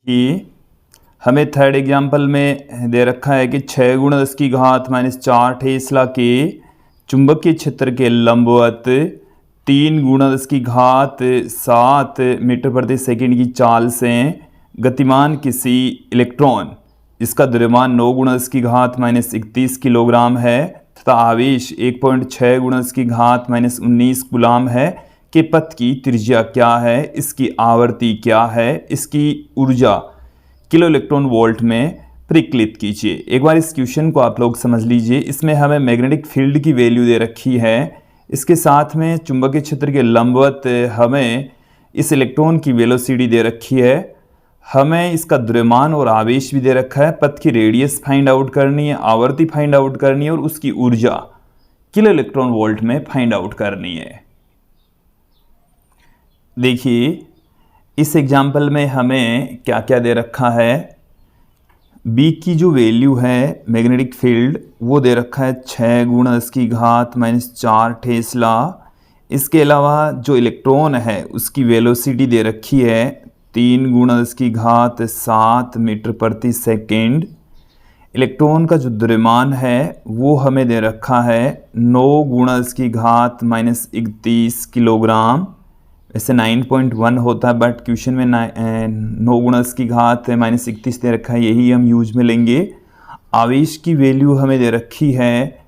कि हमें third example में दे रखा है कि 6 गुणा 10 की घात -4 टेस्ला के चुंबकीय क्षेत्र के लंबवत 3 गुणा 10 की घात 7 मीटर प्रति सेकंड की चाल से गतिमान किसी इलेक्ट्रॉन जिसका द्रव्यमान 9 गुणा 10 की घात -31 किलोग्राम है तथा आवेश 1.6 गुणा 10 की घात -19 कूलाम है के पथ की त्रिज्या क्या है, इसकी आवर्ती क्या है, इसकी ऊर्जा किलो इलेक्ट्रॉन वोल्ट में परिकलित कीजिए। एक बार इस क्वेश्चन को आप लोग समझ लीजिए। इसमें हमें मैग्नेटिक फील्ड की वैल्यू दे रखी है, इसके साथ में चुंबकीय क्षेत्र के लंबवत हमें इस इलेक्ट्रॉन की वेलोसिटी दे रखी है, हमें इसका द्रव्यमान और आवेश भी दे रखा है, पथ की रेडियस फाइंड आउट करनी है, आवर्ती फाइंड आउट करनी है और उसकी ऊर्जा किलो इलेक्ट्रॉन वोल्ट में फाइंड आउट करनी है। देखिए इस एग्जाम्पल में हमें क्या क्या दे रखा है। बी की जो वैल्यू है मैग्नेटिक फील्ड वो दे रखा है 6 गुणा 10 की घात -4 टेस्ला। इसके अलावा जो इलेक्ट्रॉन है उसकी वेलोसिटी दे रखी है 3 गुणा 10 की घात 7 मीटर प्रति सेकेंड। इलेक्ट्रॉन का जो द्रव्यमान है वो हमें दे रखा है 9 गुणा 10 की घात -31 किलोग्राम। वैसे 9.1 होता है बट क्वेश्चन में 9 गुणा 10 की घात -31 दे रखा है, यही हम यूज में लेंगे। आवेश की वैल्यू हमें दे रखी है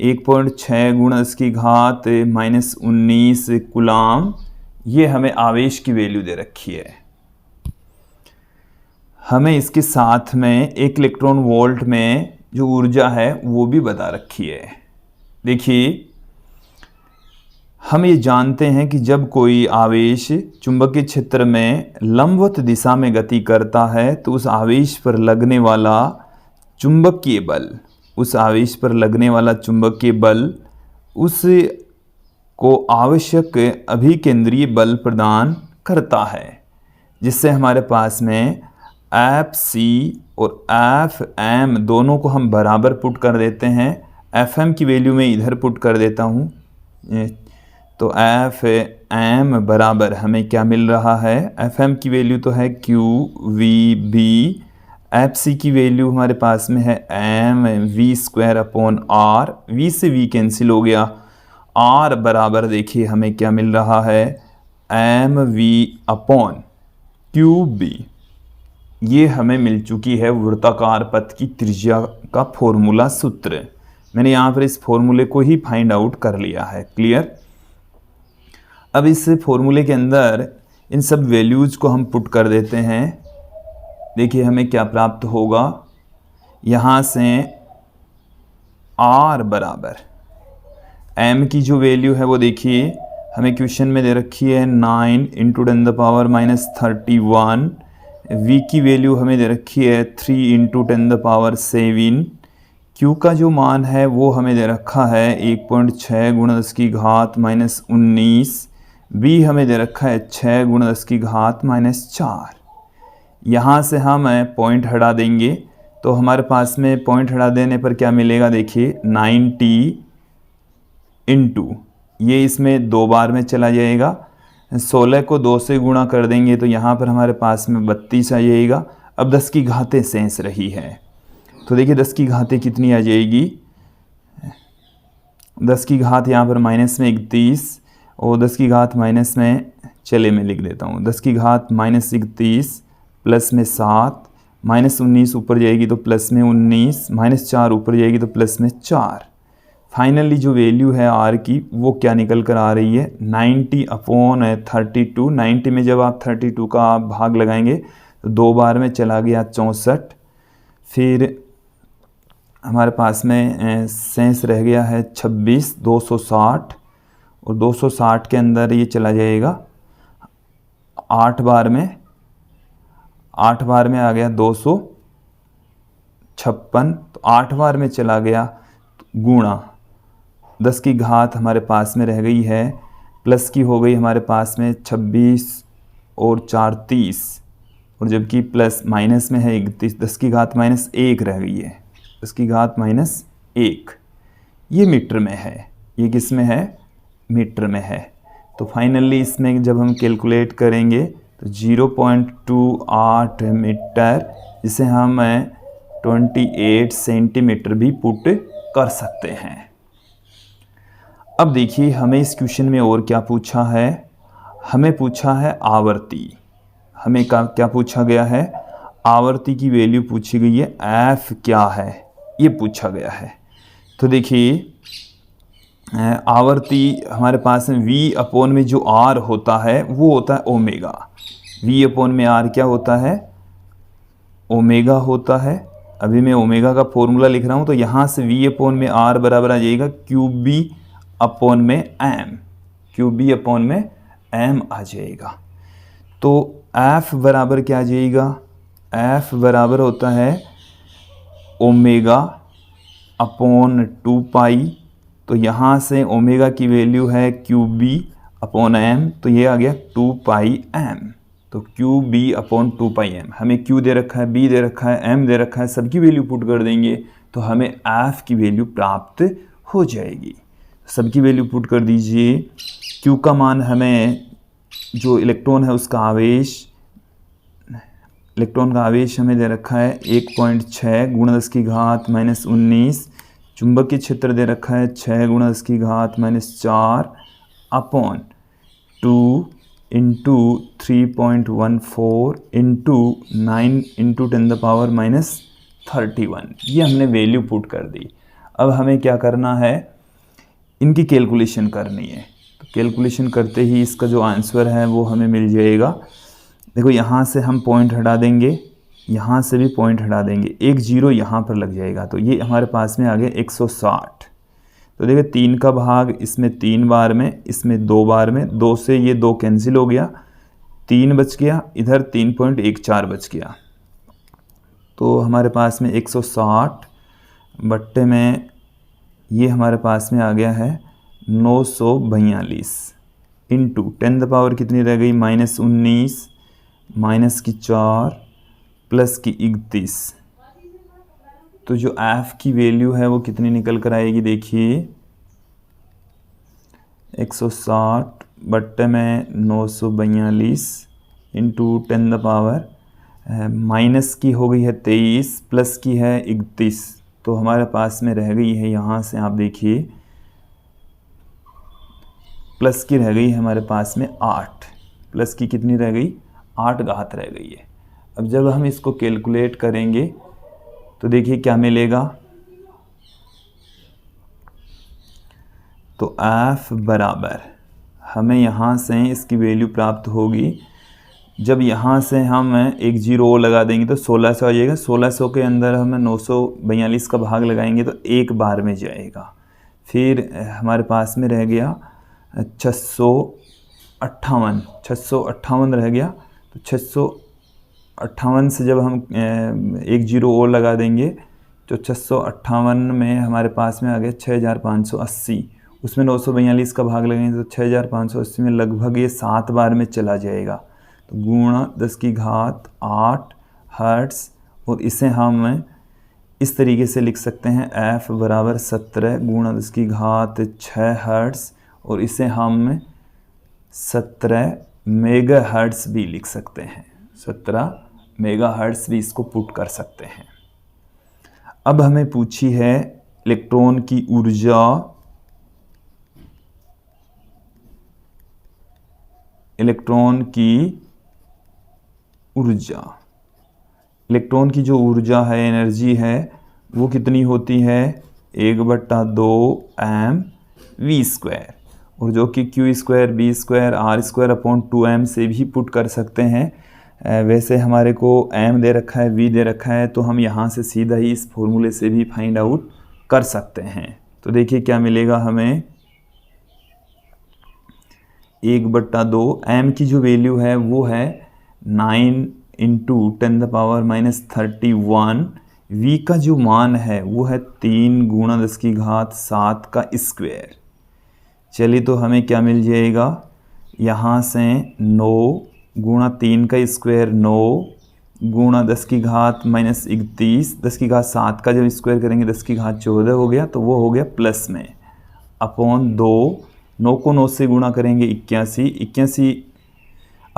1.6 गुणा 10 की घात -19 कूलाम, ये हमें आवेश की वैल्यू दे रखी है। हमें इसके साथ में 1 इलेक्ट्रॉन वोल्ट में जो ऊर्जा है वो भी बता रखी है। देखिए हम ये जानते हैं कि जब कोई आवेश चुंबकीय क्षेत्र में लंबवत दिशा में गति करता है तो उस आवेश पर लगने वाला चुंबकीय बल, उस आवेश पर लगने वाला चुंबकीय बल उसको आवश्यक अभिकेंद्रीय बल प्रदान करता है, जिससे हमारे पास में Fc और Fm दोनों को हम बराबर पुट कर देते हैं। Fm की वैल्यू मैं इधर पुट कर देता हूँ, तो Fm बराबर हमें क्या मिल रहा है, Fm की वैल्यू तो है QVB, Fc की वैल्यू हमारे पास में है mv²/r, v से v कैंसिल हो गया, r बराबर देखिए हमें क्या मिल रहा है mv/qb। ये हमें मिल चुकी है वृत्ताकार पथ की त्रिज्या का फॉर्मूला सूत्र। मैंने यहाँ पर इस फॉर्मूले को ही फाइंड आउट कर लिया है। क्लियर। अब इस फॉर्मूले के अंदर इन सब वैल्यूज को हम पुट कर देते हैं। देखिए हमें क्या प्राप्त होगा, यहाँ से r बराबर m की जो वैल्यू है वो देखिए हमें क्वेश्चन में दे रखी है 9 × 10⁻31। v की वैल्यू हमें दे रखी है 3 × 10⁻7। q का जो मान है वो हमें दे रखा है 1.6 गुणा 10 की घात -19। b हमें दे रखा है 6 गुणा 10 की घात -4। यहाँ से हम पॉइंट हटा देंगे तो हमारे पास में पॉइंट हटा देने पर क्या मिलेगा, देखिए 90 इंटू ये इसमें 2 बार में चला जाएगा, 16 को 2 से गुणा कर देंगे तो यहाँ पर हमारे पास में 32 आ जाएगा। अब 10 की घातें शेष रही है तो देखिए 10 की घातें कितनी आ जाएगी, 10 की घात यहाँ पर माइनस में 31 और 10 की घात माइनस में, चले मैं लिख देता हूँ, 10 की घात -31 प्लस में 7, -19 ऊपर जाएगी तो प्लस में 19, -4 ऊपर जाएगी तो प्लस में 4। फाइनली जो वैल्यू है r की वो क्या निकल कर आ रही है 90/32। 90 में जब आप 32 का आप भाग लगाएंगे तो 2 बार में चला गया 64। फिर हमारे पास में शेष रह गया है 26, 260 और 260 के अंदर ये चला जाएगा 8 बार में, 8 बार में आ गया 256, तो 8 बार में चला गया गुणा 10 की घात हमारे पास में रह गई है, प्लस की हो गई हमारे पास में 26 और 4 30, और जबकि प्लस माइनस में है 31, 10 की घात -1 रह गई है, 10 की घात -1। ये मीटर में है, ये किस में है, मीटर में है। तो फाइनली इसमें जब हम कैलकुलेट करेंगे तो 0.28 मीटर, जिसे हम 28 सेंटीमीटर भी पुट कर सकते हैं। अब देखिए हमें इस क्वेश्चन में और क्या पूछा है, हमें पूछा है आवर्ती। हमें क्या पूछा गया है, आवर्ती की वैल्यू पूछी गई है, एफ क्या है ये पूछा गया है। तो देखिए आवर्ती हमारे पास में v अपॉन में जो r होता है वो होता है ओमेगा। v अपॉन में r क्या होता है, ओमेगा होता है। अभी मैं ओमेगा का फॉर्मूला लिख रहा हूँ, तो यहाँ से v अपॉन में r बराबर आ जाएगा क्यूब बी अपॉन में m, क्यूब बी अपॉन में m आ जाएगा। तो f बराबर क्या आ जाएगा, f बराबर होता है ओमेगा अपॉन 2 पाई। तो यहाँ से ओमेगा की वैल्यू है क्यूब बी अपॉन m, तो ये आ गया 2 पाई m। तो क्यूब बी अपॉन 2 पाई m, हमें q दे रखा है, b दे रखा है, m दे रखा है, सबकी वैल्यू पुट कर देंगे तो हमें f की वैल्यू प्राप्त हो जाएगी। सबकी वैल्यू पुट कर दीजिए। q का मान हमें, जो इलेक्ट्रॉन है उसका आवेश, इलेक्ट्रॉन का आवेश हमें दे रखा है 1.6 गुणा 10 की घात -19। चुंबकीय क्षेत्र दे रखा है 6 गुणा 10 की घात -4 अपॉन 2 इंटू 3.14 इंटू 9 इंटू 10⁻31। ये हमने वैल्यू पुट कर दी। अब हमें क्या करना है, इनकी कैलकुलेशन करनी है। तो कैलकुलेशन करते ही इसका जो आंसर है वो हमें मिल जाएगा। देखो यहाँ से हम पॉइंट हटा देंगे, यहाँ से भी पॉइंट हटा देंगे, एक जीरो यहाँ पर लग जाएगा, तो ये हमारे पास में आ गया 160। तो देखिए 3 का भाग इसमें 3 बार में, इसमें 2 बार में, 2 से ये 2 कैंसिल हो गया, 3 बच गया, इधर 3.14 बच गया। तो हमारे पास में 160 बट्टे में ये हमारे पास में आ गया है 942 इंटू 10 द पावर कितनी रह गई, -19 माइनस की 4 प्लस की 31। तो जो f की वैल्यू है वो कितनी निकल कर आएगी, देखिए 160 बट्टे में 942 इंटू 10 द पावर, माइनस की हो गई है 23 प्लस की है 31। तो हमारे पास में रह गई है, यहाँ से आप देखिए प्लस की रह गई है हमारे पास में 8, प्लस की कितनी रह गई, 8 घात रह गई है। अब जब हम इसको कैलकुलेट करेंगे तो देखिए क्या मिलेगा, तो f बराबर हमें यहाँ से इसकी वैल्यू प्राप्त होगी। जब यहाँ से हम एक जीरो लगा देंगे तो 1600 आ जाएगा। 1600 के अंदर हम 942 का भाग लगाएंगे तो एक बार में जाएगा। फिर हमारे पास में रह गया 658 रह गया। तो 658 से जब हम एक जीरो और लगा देंगे तो 658 में हमारे पास में आ गया 6580। उसमें 942 का भाग लगेंगे तो 6580 में लगभग ये 7 बार में चला जाएगा। तो गुणा 10 की घात 8 हर्ट्स, और इसे हम इस तरीके से लिख सकते हैं f बराबर 17 गुणा 10 की घात 6 हर्ट्स, और इसे हम 17 मेगा हर्ट्स भी लिख सकते हैं। 17 मेगा हर्ट्स भी इसको पुट कर सकते हैं। अब हमें पूछी है इलेक्ट्रॉन की ऊर्जा, इलेक्ट्रॉन की ऊर्जा, इलेक्ट्रॉन की जो ऊर्जा है, एनर्जी है, वो कितनी होती है 1/2 mv², और जो कि q² b² r² upon 2m से भी पुट कर सकते हैं। वैसे हमारे को m दे रखा है, v दे रखा है, तो हम यहाँ से सीधा ही इस फॉर्मूले से भी फाइंड आउट कर सकते हैं। तो देखिए क्या मिलेगा हमें, 1/2 m की जो वैल्यू है वो है 9 इंटू 10⁻31। v का जो मान है वो है 3 गुणा 10 की घात 7 का स्क्वायर। चलिए तो हमें क्या मिल जाएगा, यहाँ से 9 गुणा 3 का स्क्वायर 9 गुणा 10 की घात -31, 10 की घात 7 का जब स्क्वायर करेंगे 10 की घात 14 हो गया, तो वो हो गया प्लस में अपॉन 2। 9 को 9 से गुणा करेंगे 81।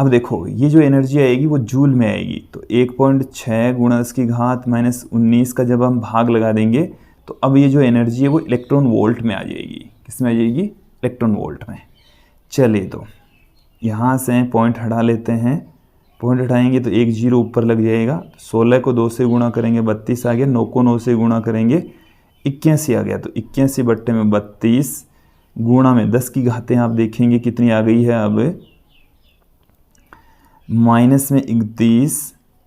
अब देखो ये जो एनर्जी आएगी वो जूल में आएगी, तो 1.6 गुणा 10 की घात माइनस 19 का जब हम भाग लगा देंगे तो अब ये जो एनर्जी है वो इलेक्ट्रॉन वोल्ट में आ जाएगी। किस में आ जाएगी? इलेक्ट्रॉन वोल्ट में। चलिए तो यहाँ से पॉइंट हटा लेते हैं, पॉइंट हटाएंगे तो एक जीरो ऊपर लग जाएगा। 16 को 2 से गुणा करेंगे 32 आ गया, 9 को 9 से गुणा करेंगे 81 आ गया, तो 81 बट्टे में 32 गुणा में 10 की घातें आप देखेंगे कितनी आ गई है अब, माइनस में 31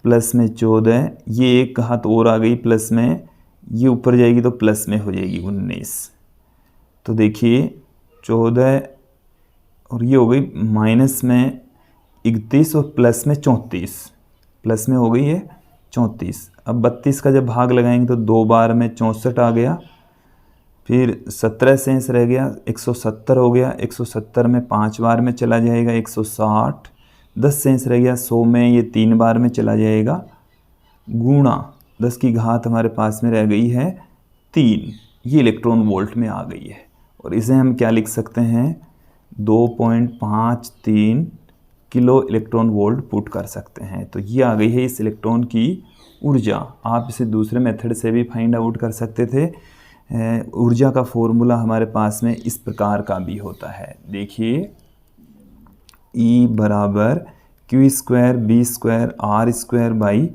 प्लस में 14, ये एक घात और आ गई प्लस में, ये ऊपर जाएगी तो प्लस में हो जाएगी 19। तो देखिए 14 और ये हो गई माइनस में 31 और प्लस में 34, प्लस में हो गई है 34। अब 32 का जब भाग लगाएंगे तो 2 बार में 64 आ गया, फिर 17 शेष रह गया, 170 हो गया, 170 में 5 बार में चला जाएगा 160, 10 शेष रह गया, 100 में ये 3 बार में चला जाएगा, गुणा 10 की घात हमारे पास में रह गई है 3, ये इलेक्ट्रॉन वोल्ट में आ गई है। और इसे हम क्या लिख सकते हैं, 2.53 किलो इलेक्ट्रॉन वोल्ट पुट कर सकते हैं। तो ये आ गई है इस इलेक्ट्रॉन की ऊर्जा। आप इसे दूसरे मेथड से भी फाइंड आउट कर सकते थे। ऊर्जा का फॉर्मूला हमारे पास में इस प्रकार का भी होता है, देखिए E बराबर Q square B square R square by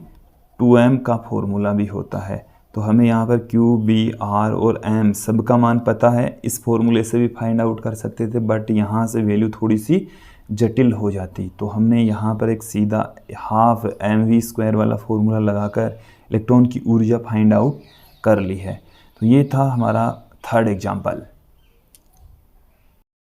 2m का फॉर्मूला भी होता है। तो हमें यहाँ पर Q, B, R और M सब का मान पता है, इस फॉर्मूले से भी फाइंड आउट कर सकते थे, बट यहाँ से वैल्यू थोड़ी सी जटिल हो जाती, तो हमने यहाँ पर एक सीधा हाफ mv² वाला फॉर्मूला लगाकर इलेक्ट्रॉन की ऊर्जा फाइंड आउट कर ली है। तो ये था हमारा थर्ड एग्जाम्पल।